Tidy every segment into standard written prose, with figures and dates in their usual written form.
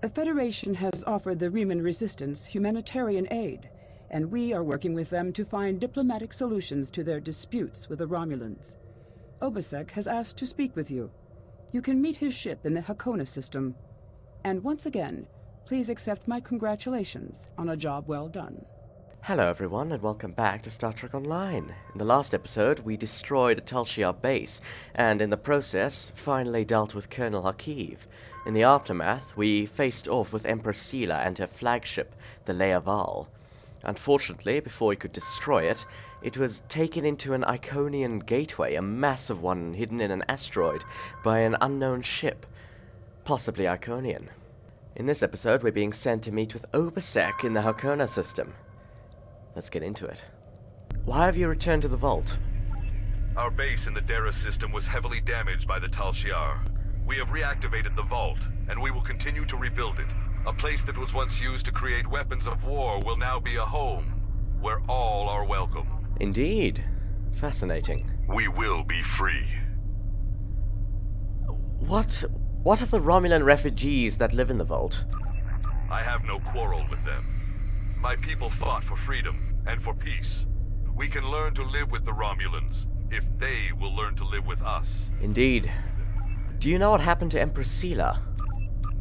The Federation has offered the Riemann Resistance humanitarian aid, and we are working with them to find diplomatic solutions to their disputes with the Romulans. Obisek has asked to speak with you. You can meet his ship in the Hakona system. And once again, please accept my congratulations on a job well done. Hello everyone, and welcome back to Star Trek Online. In the last episode, we destroyed a Tal Shiar base, and in the process, finally dealt with Colonel Hakiv. In the aftermath, we faced off with Empress Sela and her flagship, the Leaval. Unfortunately, before we could destroy it, it was taken into an Iconian gateway, a massive one hidden in an asteroid, by an unknown ship, possibly Iconian. In this episode, we're being sent to meet with Obisek in the Hakona system. Let's get into it. Why have you returned to the vault? Our base in the Dera system was heavily damaged by the Tal Shiar. We have reactivated the vault, and we will continue to rebuild it. A place that was once used to create weapons of war will now be a home, where all are welcome. Indeed. Fascinating. We will be free. What of the Romulan refugees that live in the vault? I have no quarrel with them. My people fought for freedom and for peace. We can learn to live with the Romulans, if they will learn to live with us. Indeed. Do you know what happened to Empress Sela?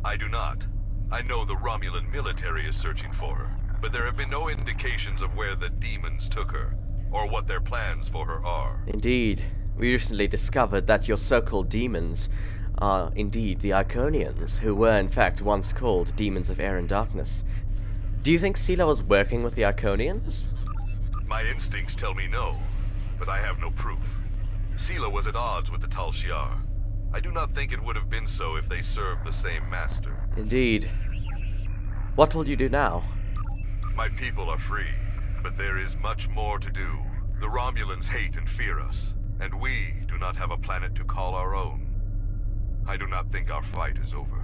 I do not. I know the Romulan military is searching for her, but there have been no indications of where the demons took her, or what their plans for her are. Indeed. We recently discovered that your so-called demons are indeed the Iconians, who were in fact once called Demons of Air and Darkness. Do you think Sela was working with the Iconians? My instincts tell me no, but I have no proof. Sela was at odds with the Tal Shiar. I do not think it would have been so if they served the same master. Indeed. What will you do now? My people are free, but there is much more to do. The Romulans hate and fear us, and we do not have a planet to call our own. I do not think our fight is over.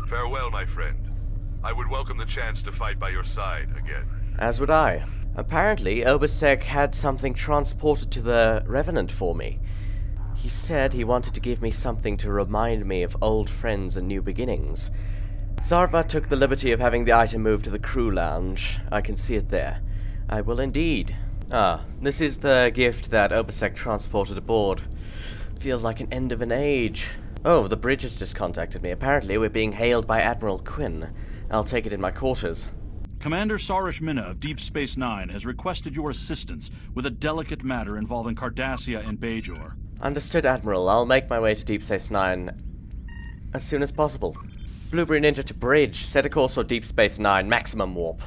Farewell, my friend. I would welcome the chance to fight by your side again. As would I. Apparently, Obisek had something transported to the Revenant for me. He said he wanted to give me something to remind me of old friends and new beginnings. Zarva took the liberty of having the item moved to the crew lounge. I can see it there. I will indeed. This is the gift that Obisek transported aboard. Feels like an end of an age. Oh, the bridge has just contacted me. Apparently, we're being hailed by Admiral Quinn. I'll take it in my quarters. Commander Sarish Minna of Deep Space Nine has requested your assistance with a delicate matter involving Cardassia and Bajor. Understood, Admiral. I'll make my way to Deep Space Nine as soon as possible. Blueberry Ninja to bridge. Set a course for Deep Space Nine. Maximum warp.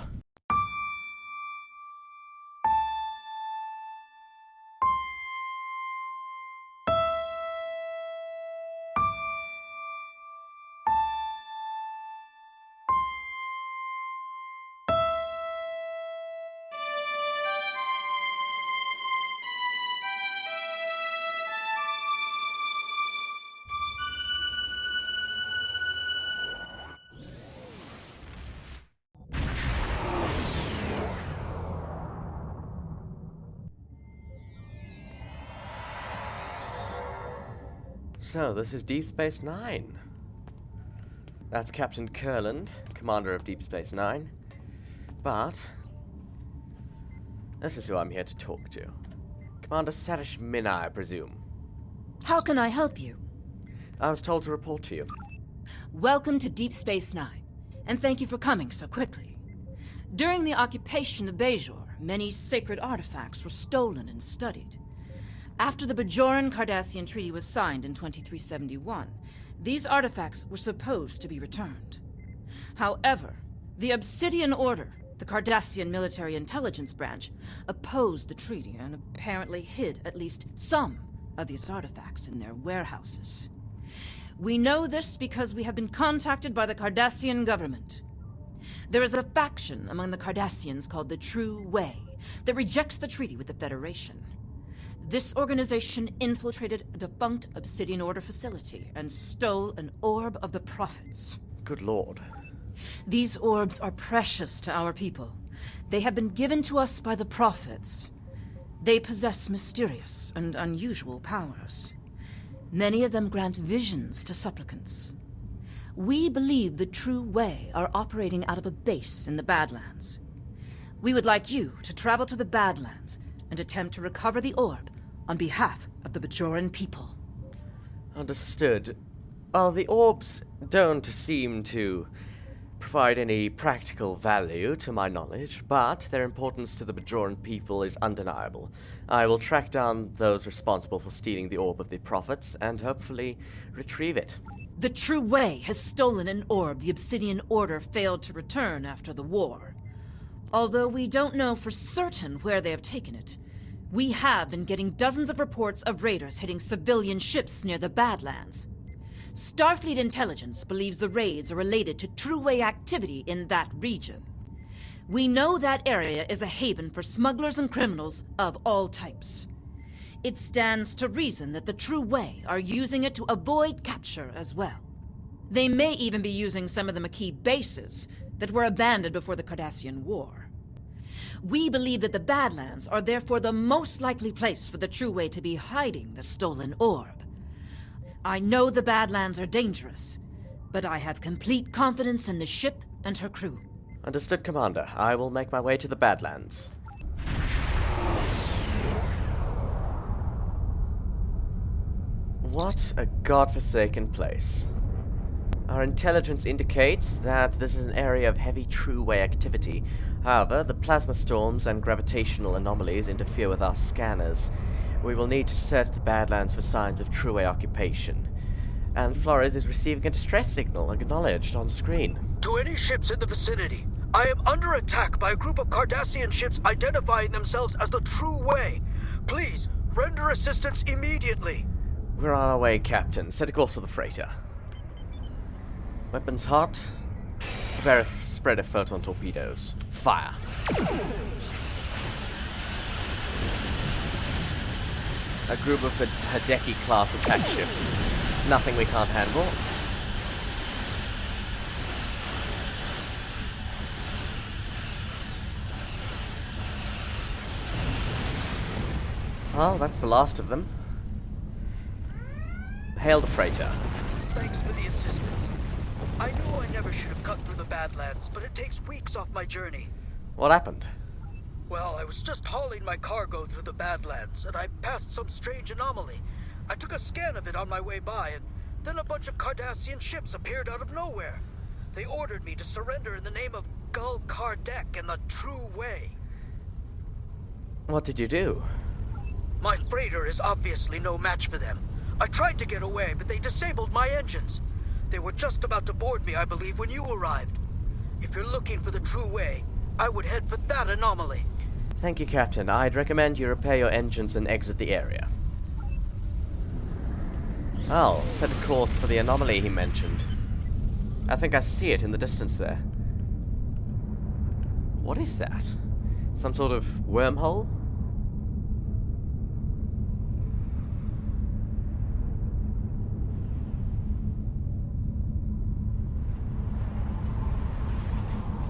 So, this is Deep Space Nine. That's Captain Kurland, commander of Deep Space Nine. But this is who I'm here to talk to. Commander Sarish Minna, I presume. How can I help you? I was told to report to you. Welcome to Deep Space Nine, and thank you for coming so quickly. During the occupation of Bajor, many sacred artifacts were stolen and studied. After the bajoran Cardassian Treaty was signed in 2371, these artifacts were supposed to be returned. However, the Obsidian Order, the Cardassian military intelligence branch, opposed the treaty and apparently hid at least some of these artifacts in their warehouses. We know this because we have been contacted by the Cardassian government. There is a faction among the Cardassians called the True Way that rejects the treaty with the Federation. This organization infiltrated a defunct Obsidian Order facility and stole an orb of the prophets. Good lord. These orbs are precious to our people. They have been given to us by the prophets. They possess mysterious and unusual powers. Many of them grant visions to supplicants. We believe the True Way are operating out of a base in the Badlands. We would like you to travel to the Badlands and attempt to recover the orb on behalf of the bajoran people. Understood. Well, the orbs don't seem to provide any practical value to my knowledge, but their importance to the bajoran people is undeniable. I will track down those responsible for stealing the orb of the prophets and hopefully retrieve it. The True Way has stolen an orb the Obsidian Order failed to return after the war. Although we don't know for certain where they have taken it, we have been getting dozens of reports of raiders hitting civilian ships near the Badlands. Starfleet intelligence believes the raids are related to True Way activity in that region. We know that area is a haven for smugglers and criminals of all types. It stands to reason that the True Way are using it to avoid capture as well. They may even be using some of the Maquis bases that were abandoned before the Cardassian War. We believe that the Badlands are therefore the most likely place for the True Way to be hiding the stolen orb. I know the Badlands are dangerous, but I have complete confidence in the ship and her crew. Understood, Commander. I will make my way to the Badlands. What a godforsaken place. Our intelligence indicates that this is an area of heavy True Way activity. However, the plasma storms and gravitational anomalies interfere with our scanners. We will need to search the Badlands for signs of True Way occupation. And Flores is receiving a distress signal, acknowledged on screen. To any ships in the vicinity, I am under attack by a group of Cardassian ships identifying themselves as the True Way. Please, render assistance immediately. We're on our way, Captain. Set a course for the freighter. Weapons hot. Prepare a spread of photon torpedoes. Fire. A group of Hideki-class attack ships. Nothing we can't handle. Well, that's the last of them. Hail the freighter. Thanks for the assistance. I know I never should have cut through the Badlands, but it takes weeks off my journey. What happened? Well, I was just hauling my cargo through the Badlands, and I passed some strange anomaly. I took a scan of it on my way by, and then a bunch of Cardassian ships appeared out of nowhere. They ordered me to surrender in the name of Gul Kardec and the True Way. What did you do? My freighter is obviously no match for them. I tried to get away, but they disabled my engines. They were just about to board me, I believe, when you arrived. If you're looking for the True Way, I would head for that anomaly. Thank you, Captain. I'd recommend you repair your engines and exit the area. I'll set a course for the anomaly he mentioned. I think I see it in the distance there. What is that? Some sort of wormhole?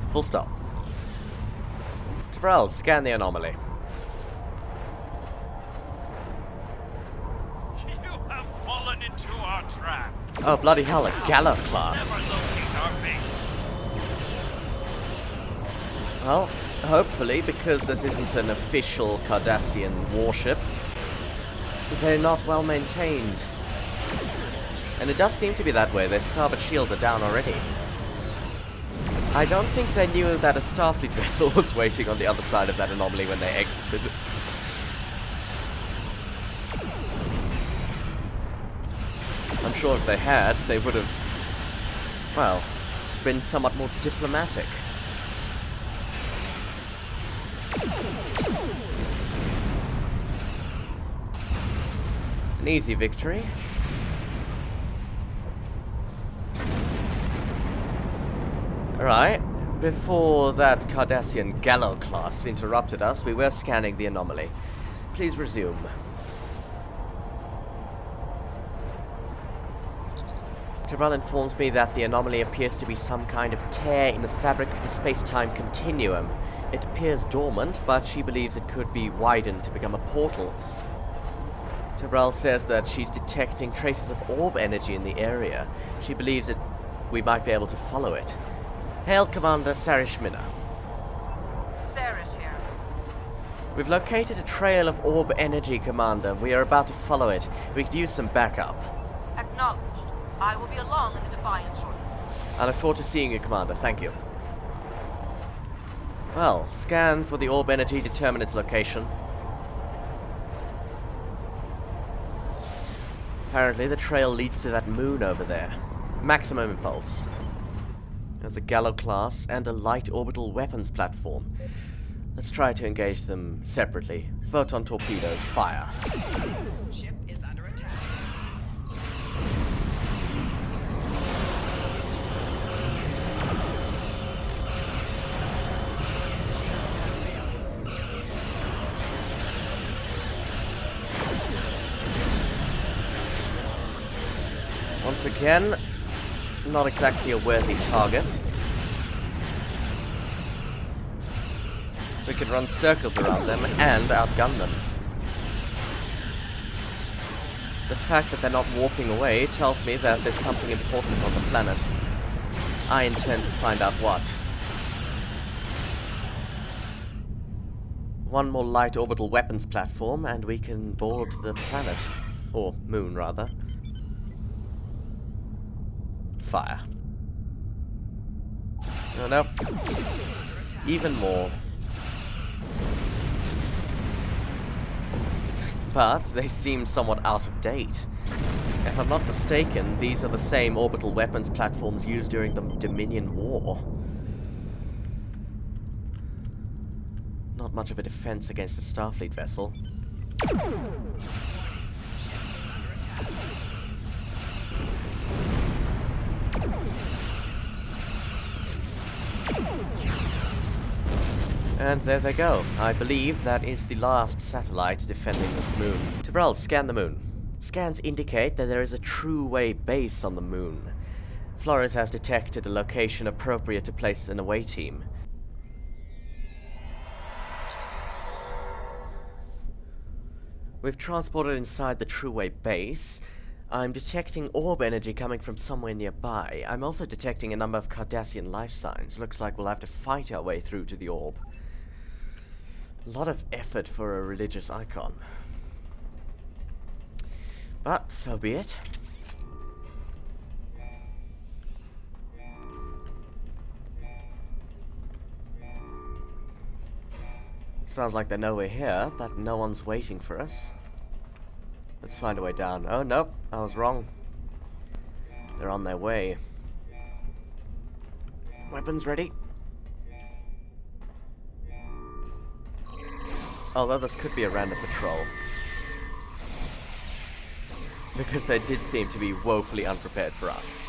Full stop. Tyrell, scan the anomaly. You have fallen into our trap. Oh, bloody hell, a Gallo class. Never locate our base. Well, hopefully, because this isn't an official Cardassian warship, they're not well maintained. And it does seem to be that way. Their starboard shields are down already. I don't think they knew that a Starfleet vessel was waiting on the other side of that anomaly when they exited. I'm sure if they had, they would have, well, been somewhat more diplomatic. An easy victory. Alright, before that Cardassian Gallo class interrupted us, we were scanning the anomaly. Please resume. Tyrell informs me that the anomaly appears to be some kind of tear in the fabric of the space-time continuum. It appears dormant, but she believes it could be widened to become a portal. Tyrell says that she's detecting traces of orb energy in the area. She believes it we might be able to follow it. Hail, Commander Sarishmina. Sarah's here. We've located a trail of orb energy, Commander. We are about to follow it. We could use some backup. Acknowledged. I will be along in the Defiant shortly. I look forward to seeing you, Commander. Thank you. Well, scan for the orb energy, determine its location. Apparently the trail leads to that moon over there. Maximum impulse. There's a Gallo class and a light orbital weapons platform. Let's try to engage them separately. Photon torpedoes, fire. Ship is under attack. Once again, not exactly a worthy target. We can run circles around them and outgun them. The fact that they're not warping away tells me that there's something important on the planet. I intend to find out what. One more light orbital weapons platform and we can board the planet. Or moon, rather. Fire. Oh, nope. Even more. But they seem somewhat out of date. If I'm not mistaken, these are the same orbital weapons platforms used during the Dominion War. Not much of a defense against a Starfleet vessel. And there they go. I believe that is the last satellite defending this moon. Tyrell, scan the moon. Scans indicate that there is a true-way base on the moon. Flores has detected a location appropriate to place an away team. We've transported inside the true-way base. I'm detecting orb energy coming from somewhere nearby. I'm also detecting a number of Cardassian life signs. Looks like we'll have to fight our way through to the orb. A lot of effort for a religious icon. But so be it. Sounds like they know we're here, but no one's waiting for us. Let's find a way down. Oh, nope, I was wrong. They're on their way. Weapons ready? Although this could be a random patrol. Because they did seem to be woefully unprepared for us.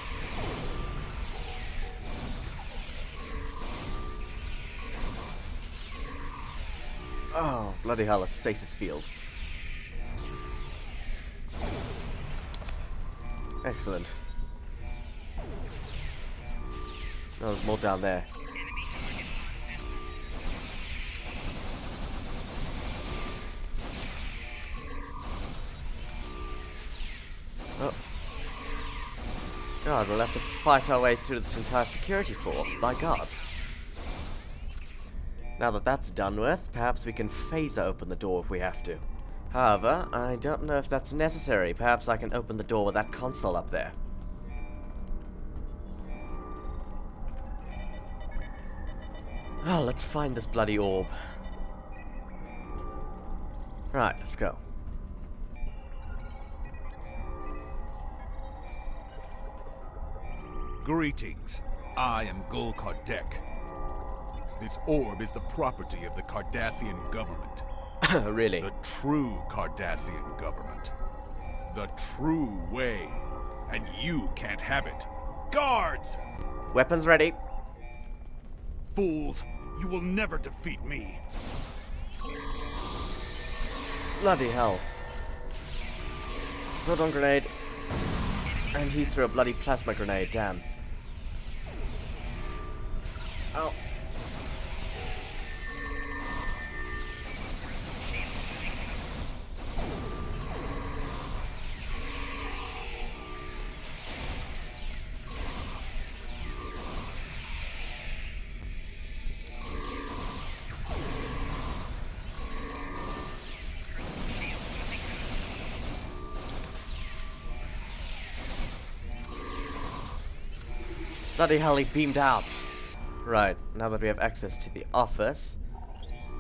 Oh, bloody hell, a stasis field. Excellent. Oh, there's more down there. Oh. God, we'll have to fight our way through this entire security force, by God. Now that that's done with, perhaps we can phaser open the door if we have to. However, I don't know if that's necessary. Perhaps I can open the door with that console up there. Oh, let's find this bloody orb. Right, let's go. Greetings. I am Gul Kardec. This orb is the property of the Cardassian government. Really? The true Cardassian government. The true way. And you can't have it. Guards! Weapons ready. Fools, you will never defeat me. Bloody hell. Photon grenade. And he threw a bloody plasma grenade, damn. Oh. Bloody hell, he beamed out. Right, now that we have access to the office,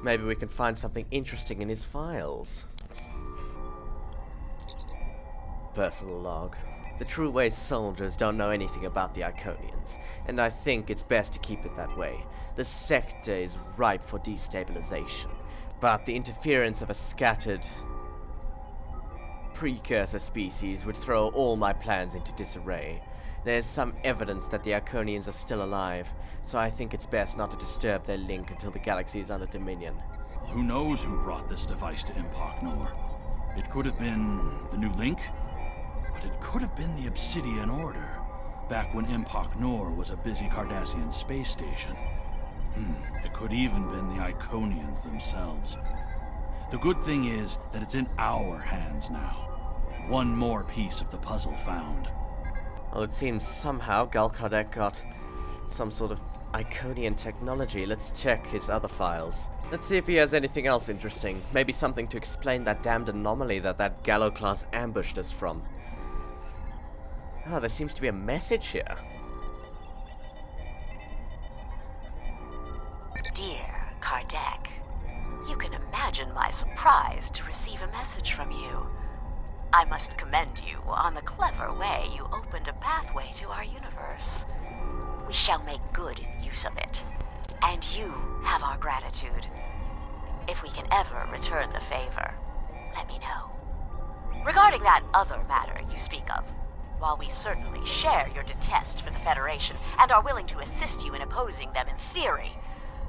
maybe we can find something interesting in his files. Personal log. The True Way soldiers don't know anything about the Iconians, and I think it's best to keep it that way. The sector is ripe for destabilization, but the interference of a scattered precursor species would throw all my plans into disarray. There's some evidence that the Iconians are still alive, so I think it's best not to disturb their link until the galaxy is under dominion. Well, who knows who brought this device to Empok Nor? It could have been the new link, but it could have been the Obsidian Order, back when Empok Nor was a busy Cardassian space station. It could even been the Iconians themselves. The good thing is that it's in our hands now. One more piece of the puzzle found. Well, it seems somehow Gul Kardec got some sort of Iconian technology. Let's check his other files. Let's see if he has anything else interesting. Maybe something to explain that damned anomaly that Gallo class ambushed us from. Oh, there seems to be a message here. Dear Kardec, you can imagine my surprise to receive a message from you. I must commend you on the clever way you opened a pathway to our universe. We shall make good use of it, and you have our gratitude. If we can ever return the favor, let me know. Regarding that other matter you speak of, while we certainly share your detest for the Federation and are willing to assist you in opposing them in theory,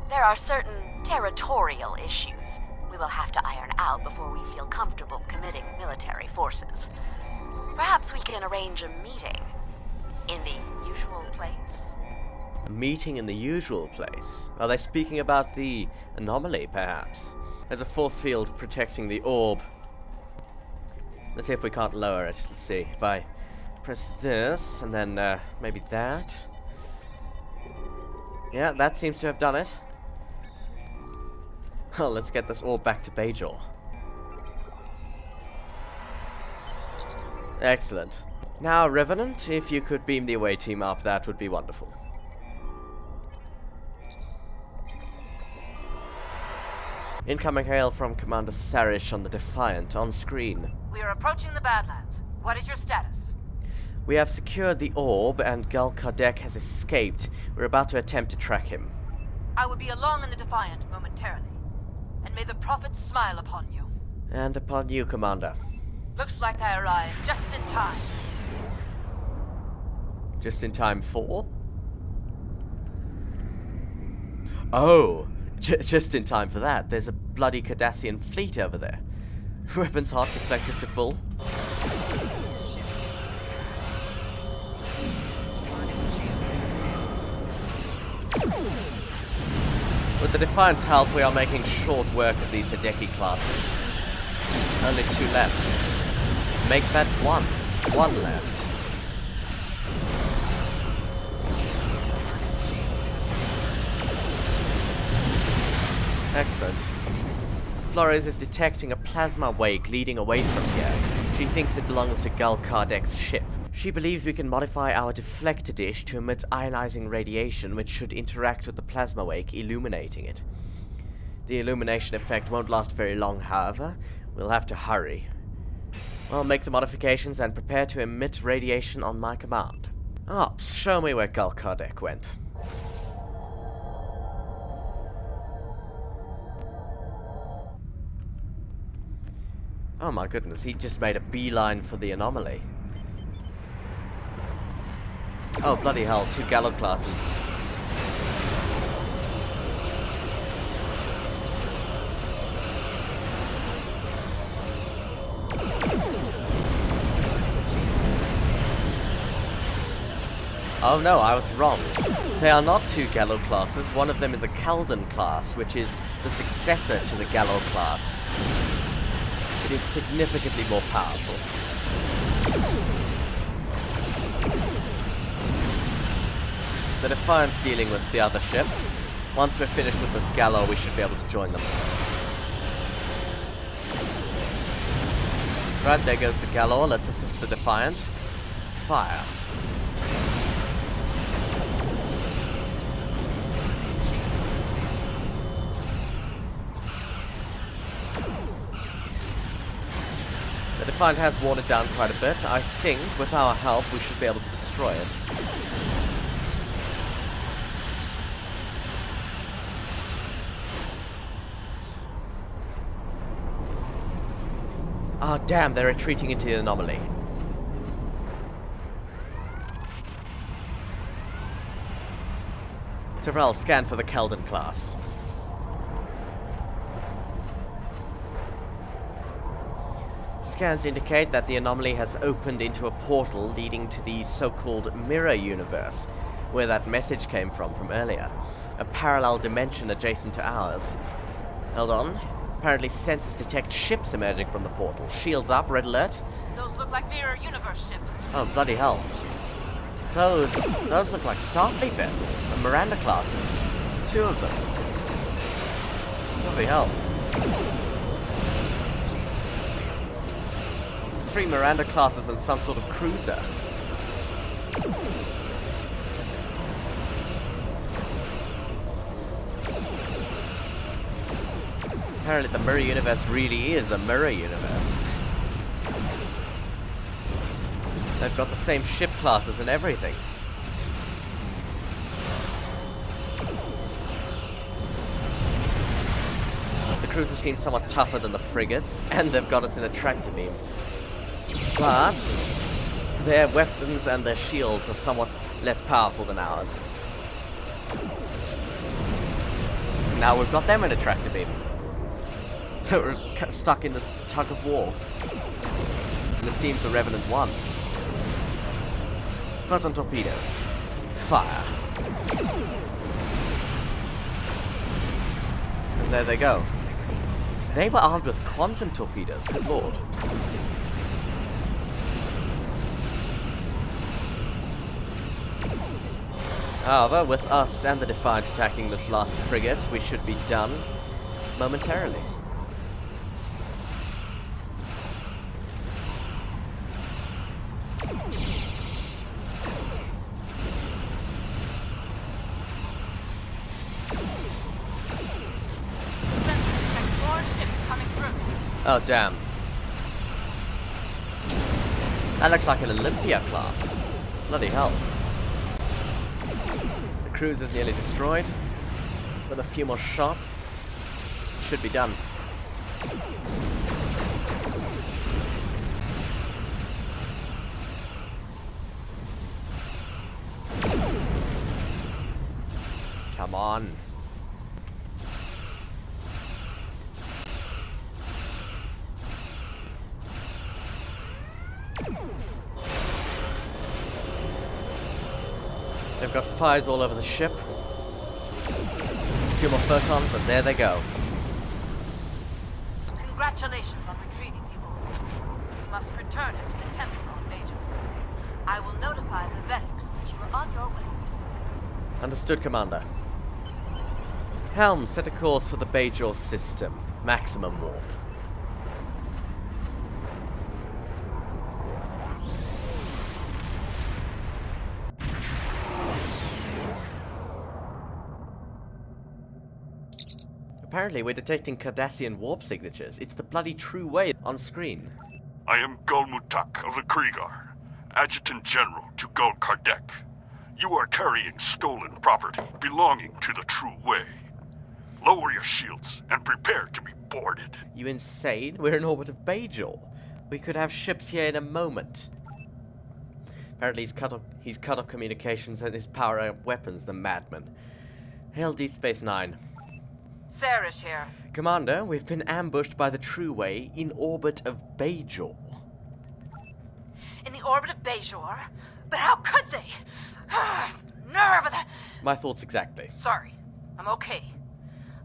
there are certain territorial issues we will have to iron out before we feel comfortable committing military forces. Perhaps we can arrange a meeting in the usual place? A meeting in the usual place? Are they speaking about the anomaly, perhaps? There's a force field protecting the orb. Let's see if we can't lower it. Let's see. If I press this, and then maybe that. Yeah, that seems to have done it. Well, let's get this orb back to Bajor. Excellent. Now, Revenant, if you could beam the away team up, that would be wonderful. Incoming hail from Commander Sarish on the Defiant on screen. We are approaching the Badlands. What is your status? We have secured the orb, and Gul Kardec has escaped. We're about to attempt to track him. I will be along in the Defiant momentarily. And may the prophets smile upon you. And upon you, Commander. Looks like I arrived just in time. Just in time for? Oh, just in time for that. There's a bloody Cardassian fleet over there. Weapons heart deflectors to full. With the Defiant's help, we are making short work of these Hideki classes. Only 2 left. Make that 1. 1 left. Excellent. Flores is detecting a plasma wake leading away from here. She thinks it belongs to Gul Kardec's ship. She believes we can modify our deflector dish to emit ionizing radiation which should interact with the plasma wake, illuminating it. The illumination effect won't last very long, however. We'll have to hurry. Well, make the modifications and prepare to emit radiation on my command. Ops, show me where Gul Kardec went. Oh my goodness, he just made a beeline for the anomaly. Oh, bloody hell, 2 Gallo classes. Oh no, I was wrong. They are not 2 Gallo classes. One of them is a Kaldan class, which is the successor to the Gallo class. It is significantly more powerful. The Defiant's dealing with the other ship. Once we're finished with this Gallo, we should be able to join them. Right, there goes the Gallo. Let's assist the Defiant. Fire. Defiant has worn it down quite a bit. I think with our help we should be able to destroy it. Oh damn, they're retreating into the anomaly. Terrell, scan for the Kelden class. Scans indicate that the anomaly has opened into a portal leading to the so-called mirror universe, where that message came from earlier. A parallel dimension adjacent to ours. Hold on. Apparently sensors detect ships emerging from the portal. Shields up, red alert. Those look like mirror universe ships. Oh, bloody hell. Those look like Starfleet vessels, and Miranda classes. 2 of them. Bloody hell. 3 Miranda classes and some sort of cruiser. Apparently the mirror universe really is a mirror universe. They've got the same ship classes and everything. The cruiser seems somewhat tougher than the frigates, and they've got us in a tractor beam. But their weapons and their shields are somewhat less powerful than ours. Now we've got them in a tractor beam. So we're stuck in this tug of war. And it seems the Revenant won. Photon torpedoes. Fire. And there they go. They were armed with quantum torpedoes, good lord. However, with us and the Defiant attacking this last frigate, we should be done momentarily. Oh, damn. That looks like an Olympia class. Bloody hell. The cruise is nearly destroyed. With a few more shots, should be done. Come on. They've got fires all over the ship. A few more photons, and there they go. Congratulations on retrieving the orb. You must return it to the temple on Bajor. I will notify the Vedics that you are on your way. Understood, Commander. Helm, set a course for the Bajor system. Maximum warp. Apparently, we're detecting Cardassian warp signatures. It's the bloody true way on screen. I am Gulmutak of the Kriegar, Adjutant General to Gul Kardec. You are carrying stolen property belonging to the true way. Lower your shields and prepare to be boarded. You insane? We're in orbit of Bajor. We could have ships here in a moment. Apparently, he's cut off communications and is powering up weapons, the madman. Hail Deep Space Nine. Sarish here. Commander, we've been ambushed by the True Way in orbit of Bajor. In the orbit of Bajor? But how could they? Nerve of the... My thoughts exactly. Sorry. I'm okay.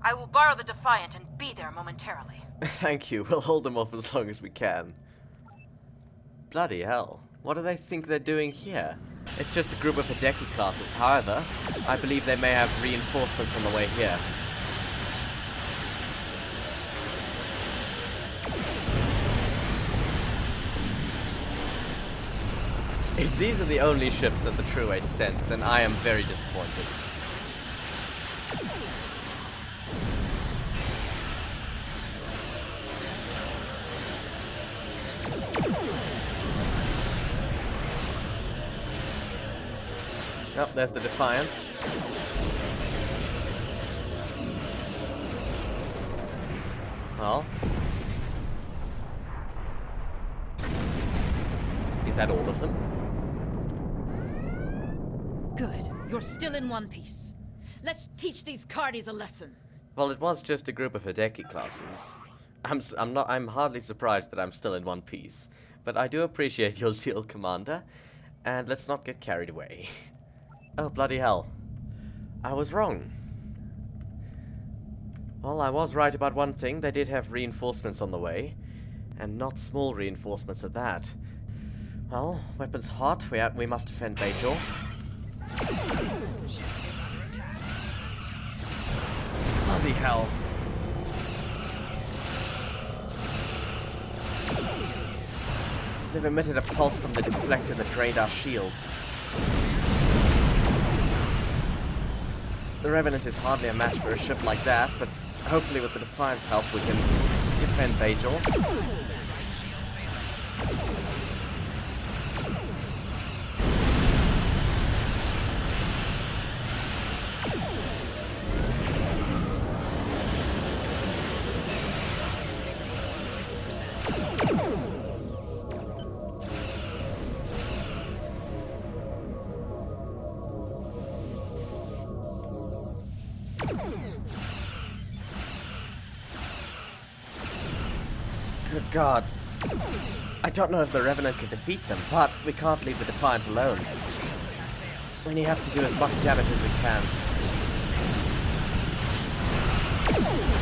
I will borrow the Defiant and be there momentarily. Thank you. We'll hold them off as long as we can. Bloody hell. What do they think they're doing here? It's just a group of Hideki classes. However, I believe they may have reinforcements on the way here. If these are the only ships that the True Way sent, then I am very disappointed. Oh, there's the Defiant. Well. Is that all of them? Good. You're still in one piece. Let's teach these Cardis a lesson. Well, it was just a group of Hideki classes. I'm hardly surprised that I'm still in one piece. But I do appreciate your zeal, Commander. And let's not get carried away. Oh, bloody hell. I was wrong. Well, I was right about one thing. They did have reinforcements on the way. And not small reinforcements at that. Well, weapons hot. We must defend Bajor. Bloody hell. They've emitted a pulse from the deflector that drained our shields. The Revenant is hardly a match for a ship like that, but hopefully with the Defiant's help we can defend Bajor. Good God. I don't know if the Revenant can defeat them, but we can't leave the Defiant alone. We only have to do as much damage as we can.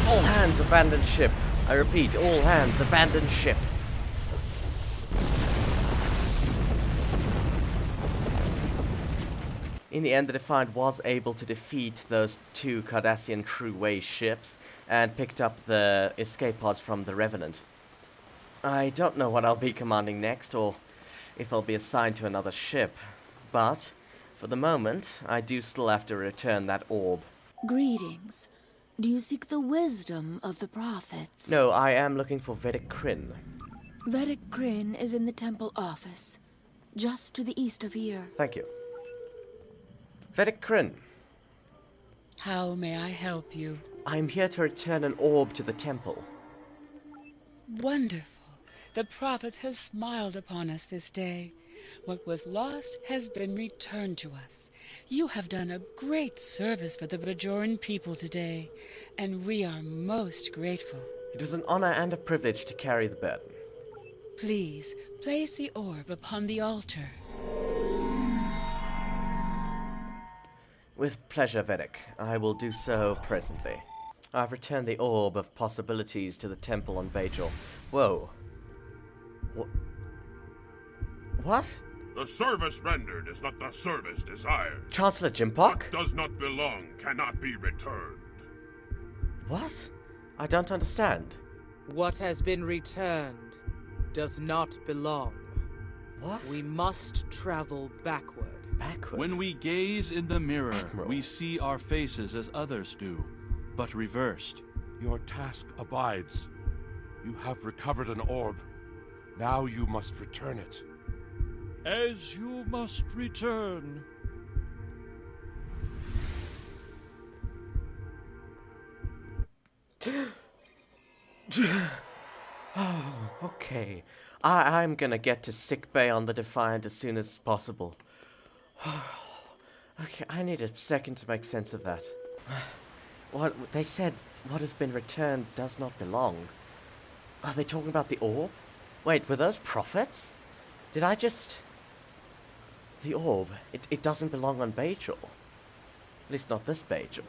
All hands abandon ship. I repeat, all hands abandon ship. In the end, the Defiant was able to defeat those two Cardassian True Way ships and picked up the escape pods from the Revenant. I don't know what I'll be commanding next, or if I'll be assigned to another ship, but for the moment, I do still have to return that orb. Greetings. Do you seek the wisdom of the prophets? No, I am looking for Vedic Kryn. Vedic Kryn is in the temple office, just to the east of here. Thank you. Vedic Kryn. How may I help you? I'm here to return an orb to the temple. Wonderful. The prophet has smiled upon us this day. What was lost has been returned to us. You have done a great service for the bajoran people today, and we are most grateful. It was an honor and a privilege to carry the burden. Please, place the orb upon the altar. With pleasure, Vedic. I will do so presently. I've returned the orb of possibilities to the temple on Bajor. Whoa. What? The service rendered is not the service desired. Chancellor Jimpok? What does not belong cannot be returned. What? I don't understand. What has been returned does not belong. What? We must travel backward. Backward? When we gaze in the mirror, Admiral. we see our faces as others do, but reversed. Your task abides. You have recovered an orb. Now you must return it. As you must return. Oh, okay. I'm gonna get to sickbay on the Defiant as soon as possible. Okay, I need a second to make sense of that. What they said, what has been returned does not belong. Are they talking about the orb? Wait, were those prophets? Did I just... The orb, it doesn't belong on Bajor. At least not this Bajor.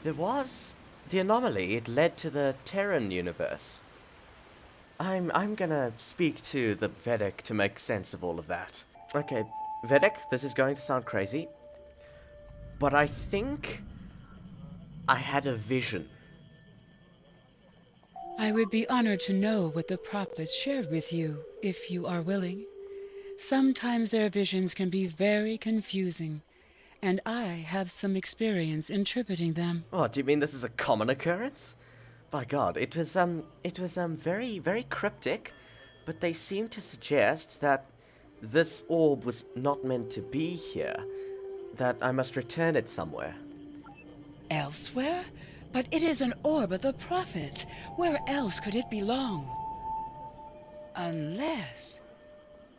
There was... The anomaly, it led to the Terran universe. I'm gonna speak to the Vedic to make sense of all of that. Okay, Vedic, this is going to sound crazy, but I think I had a vision. I would be honored to know what the prophets shared with you, if you are willing. Sometimes their visions can be very confusing, and I have some experience interpreting them. Oh, do you mean this is a common occurrence? By God, it was very, very cryptic, but they seemed to suggest that this orb was not meant to be here, that I must return it somewhere. Elsewhere? But it is an orb of the prophets. Where else could it belong? Unless...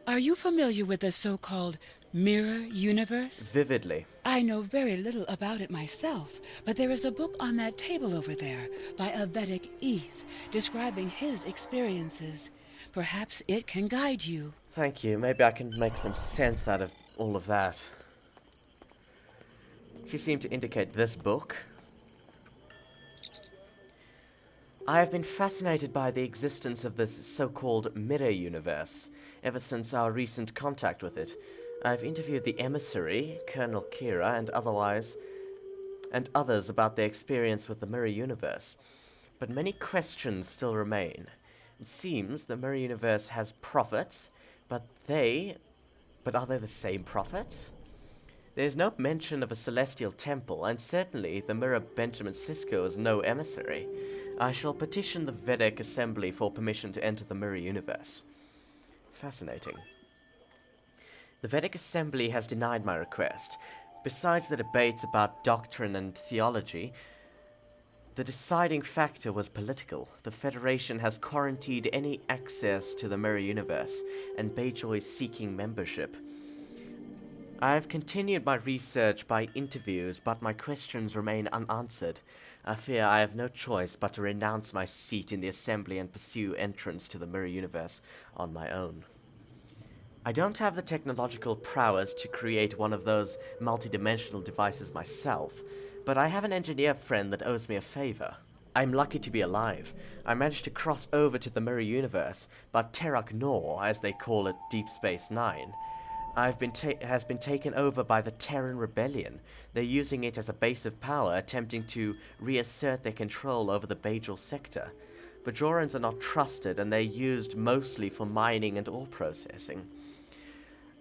Are you familiar with the so-called mirror universe? Vividly. I know very little about it myself, but there is a book on that table over there by a Vedic Eth describing his experiences. Perhaps it can guide you. Thank you. Maybe I can make some sense out of all of that. She seemed to indicate this book. I have been fascinated by the existence of this so-called mirror universe ever since our recent contact with it. I've interviewed the emissary, Colonel Kira, and others about their experience with the mirror universe. But many questions still remain. It seems the mirror universe has prophets, but are they the same prophets? There is no mention of a celestial temple, and certainly the mirror Benjamin Sisko is no emissary. I shall petition the Vedic Assembly for permission to enter the mirror universe. Fascinating. The Vedic Assembly has denied my request. Besides the debates about doctrine and theology, the deciding factor was political. The Federation has quarantined any access to the mirror universe, and Bajor is seeking membership. I have continued my research by interviews, but my questions remain unanswered. I fear I have no choice but to renounce my seat in the Assembly and pursue entrance to the mirror universe on my own. I don't have the technological prowess to create one of those multidimensional devices myself, but I have an engineer friend that owes me a favor. I'm lucky to be alive. I managed to cross over to the mirror universe, but Terrak Nor, as they call it, Deep Space Nine, has been taken over by the Terran Rebellion. They're using it as a base of power, attempting to reassert their control over the Bajor sector. Bajorans are not trusted, and they're used mostly for mining and ore processing.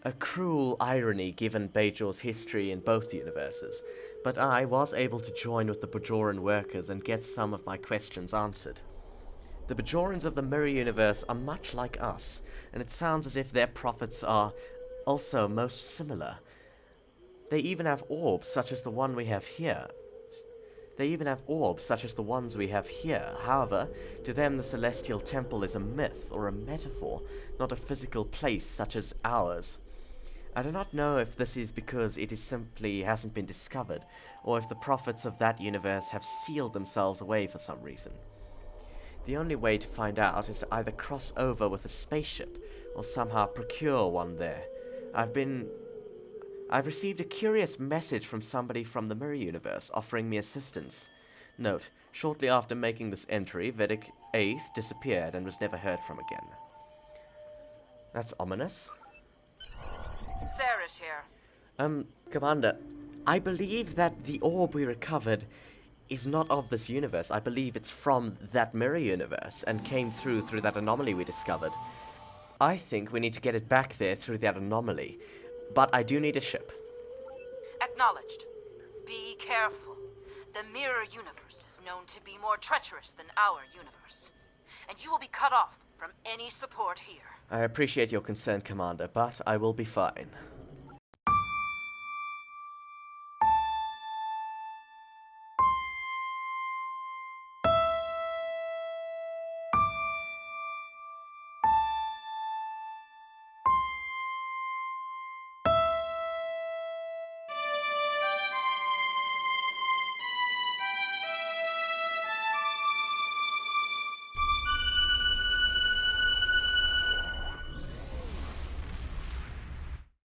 A cruel irony given Bajor's history in both universes, but I was able to join with the Bajoran workers and get some of my questions answered. The Bajorans of the mirror universe are much like us, and it sounds as if their prophets are also most similar. They even have orbs such as the one we have here. However, to them the celestial temple is a myth or a metaphor, not a physical place such as ours. I do not know if this is because it simply hasn't been discovered, or if the prophets of that universe have sealed themselves away for some reason. The only way to find out is to either cross over with a spaceship, or somehow procure one there. I've received a curious message from somebody from the mirror universe offering me assistance. Note, shortly after making this entry, Vedic 8th disappeared and was never heard from again. That's ominous. Sarah's here. Commander, I believe that the orb we recovered is not of this universe. I believe it's from that mirror universe and came through that anomaly we discovered. I think we need to get it back there through that anomaly, but I do need a ship. Acknowledged. Be careful. The mirror universe is known to be more treacherous than our universe, and you will be cut off from any support here. I appreciate your concern, Commander, but I will be fine.